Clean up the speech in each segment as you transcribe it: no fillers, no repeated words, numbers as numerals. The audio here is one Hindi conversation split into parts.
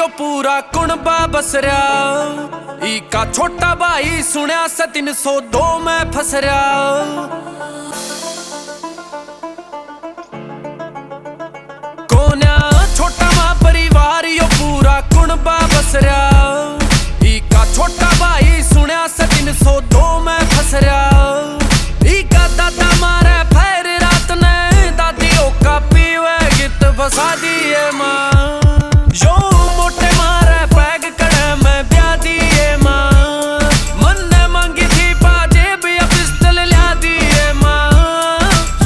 यो पूरा कुणबा बसरा। इका छोटा भाई सुनया से 302 में फसरा। कोन्या छोटा मां परिवार यो पूरा कुणबा बसरा। इका छोटा भाई सुनया से 302 में फसरा। इका दादा मारे फेर रात ने दादियों का पीवे गीत बसा दिए मां। यो मोटे मारे पैग कड़े में ब्याह दिए मां। मन ने मांगी थी पाजेब या पिस्टल ल्या दिए मां।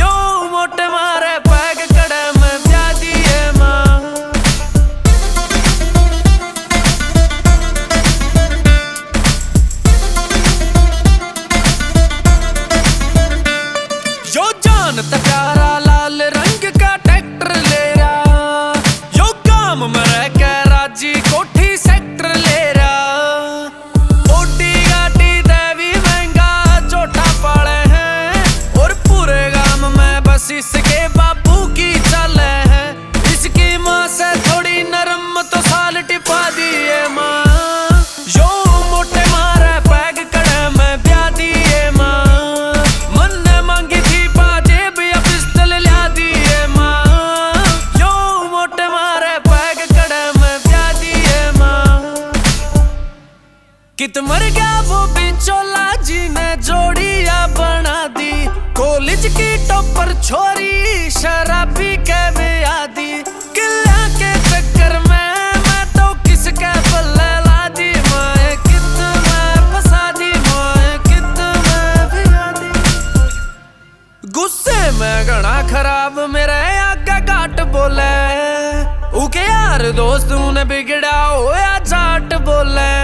यो मोटे मारे पैग कड़े में ब्याह दिए मां। यो जानता प्यारा लाल रंग का ट्रैक्टर ले रहा। यो काम में रह के राजी कोठी सेक्टर ले रहा। ओटी गाटी देवी महंगा चोटा पाले हैं। और पूरे गांव में बस इसके बापू की चले हैं। इसकी माँ से थोड़ी नरम तो साल टिपा दिए माँ। यो मोटे मारे पैग कड़े में ब्याह दिए माँ। मन ने मांगी थी पाजेब या पिस्टल ल्या दिए माँ। यो मोटे मारे पैग कड़े में ब्याह दिए माँ। कित मर गया वो बिचौला जी ने जोड़िया बना दी। कॉलेज की टॉपर छोरी शराबी के ब्याह दी। किला के चक्कर में मैं तो किसके पल्ले ला दी। मैं कित में फंसा दी। मैं कित में भिगा दी। गुस्से में घना खराब मेरे आगे घाट बोले। उके यार दोस्त ने बिगड़ा होया जाट बोले।